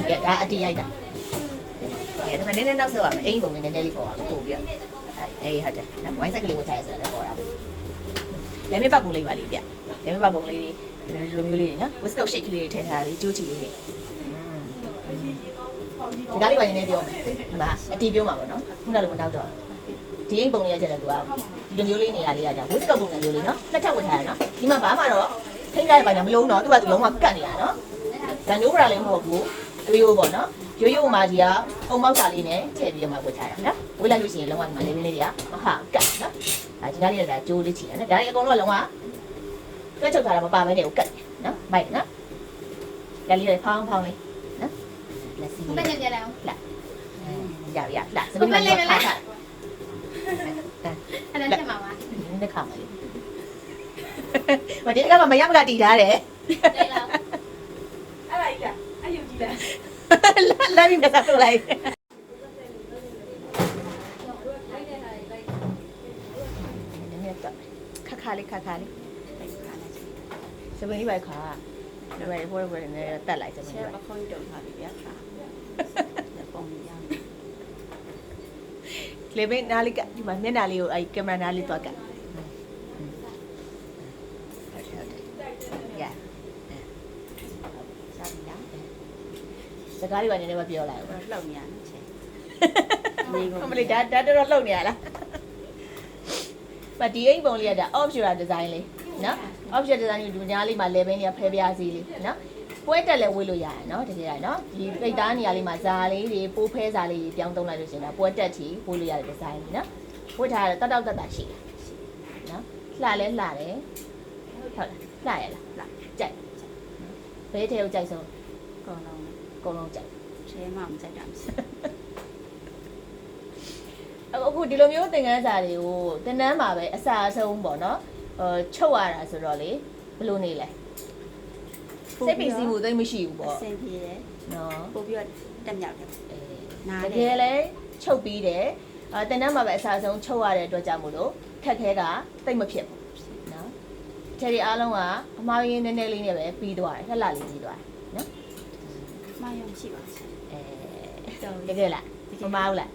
ကဲဒါအတီးရိုက်တာကဲဒါမှနည်းနည်းနောက်ဆက်ပါမယ်အိမ်ပုံနည်းနည်းလေးပေါ်ပါပို့ပြီးအေးဟုတ်တယ်ဝိုင်းဆက်ကလေးကိုထားရဆိုတော့ပေါ်တာလက်မပတ်ပုံလေးပါလေးပြလက်မပတ်ပုံလေးဒီလိုမျိုးလေးနော်ဝစ်ကောက်ရှိတ်ကလေးထည့်ထားလေးကျိုးချီလေးဒီကားလေးပါနေနေပြောမယ်ဒီမှာအတီးပြောမှာပေါ့နော်ခုနကလိုမတောက်တော့ဒီအိမ်ပုံလေးရကြတယ်သူကဒီလိုမျိုးလေးနေရာလေးရကြဝစ်ကောက်ပုံစံမျိုးလေးနော်နှစ်ထပ်ဝင်ထားရနော်ဒီမှာဘာမှတော့ထိန်းကြရပါညာမလုံးတော့သူကလုံးဝကတ်နေတာနော်ဒါမျိုးပရာလေးမဟုတ်ဘူးရိုးပေါ့နော်ရိုးရိုးမာကြီးကအုံမောက်စာလေးနဲ့ထည့်ပြီးမှဝတ်ထားတာနော်ဝတ်လိုက်လို့ရှိရင်လုံးဝဒီမှာလေးလေးတွေကမဟာကတ်နော်ဒီကားလေးကကျိုးလေးချီတယ်နော်ဒါတွေအကုန်လုံးကလုံးဝတွဲချုပ်ထားတာမပါမဲတဲ့ကိုကတ်နော်မိုက်နော်ဒါလေးတွေဖောင်းဖောင်းလေးနော်လက်စီဘယ်နဲ့ကြလဲအောင်လာရလာစပင်းလေးခါခါအဲ့ဒါချက်မှာပါဒီခါမှာလေးမဒီကမရမကတီထားတယ်对了。အဲ့ဒါကြီးလားအဲ့ယူကြီးလားလာပြီးမစားတော့လိုက်ခါလေးစပင်းလေးပဲခါဒီပဲဘောဘောနဲ့တက်လိုက်စပင်းလေးပခုံးတုံထားပြီဗျာခါပုံရမ်းလေဘင်းနားလေးကဒီမှာမျက်နှာလေးကိုအဲကင်မရာနားလေးသွားကတ်စကားလေးပါနေနေမပြောလိုက်ဘူးလှုပ်နေရတယ်ချင်းမလေးဒါတော့လှုပ်နေရလားဒီအိမ်ပုံလေးကဒါ offshore design လေးနော် offshore design ကိုဒီညားလေးမှာ level လေးဖဲပြားစီလေးနော်ပွဲတက်လဲဝေးလို့ရတယ်နော်တကယ်ရနော်ဒီပိတ်သားနေရာလေးမှာဇာလေးတွေပိုးဖဲဇာလေးတွေပြောင်းသုံးလိုက်လို့ရှင်ဒါပွဲတက်ချီဝေးလို့ရတဲ့ design လေးနော်ဝတ်ထားရတော့တက်တာရှိတယ်နော်လှလဲလှတယ်ဟုတ်လားလှရလားကြိုက်ဘယ်ထဲကိုကြိုက်ဆုံးကောင်းလုံးကြိုက်ချဲမှမကြိုက်တာမရှိအခုဒီလိုမျိုးသင်ခန်းစာတွေကိုတင်တန်းမှာပဲအစာအဆုံးပေါ့နော်ချုပ်ရတာဆိုတော့လေဘယ်လိုနေလဲစိတ်ပီစီမှုသိမရှိဘူးပေါ့အဆင်ပြေတယ်နော်ပို့ပြီးတော့တက်မြောက်တယ်နားတယ်တကယ်လဲချုပ်ပြီးတယ်တင်တန်းမှာပဲအစာအဆုံးချုပ်ရတဲ့အတွက်ကြောင့်မို့လို့ခက်ခဲကသိမဖြစ်ဘူးနော်ခြေတွေအားလုံးကအမှားရင်းနည်းနည်းလေးနဲ့ပဲပြီးသွားတယ်လှလှလေးပြီးသွားတယ်နော်မယုံရှိပါစေတကယ်လားမမှားဘူးလား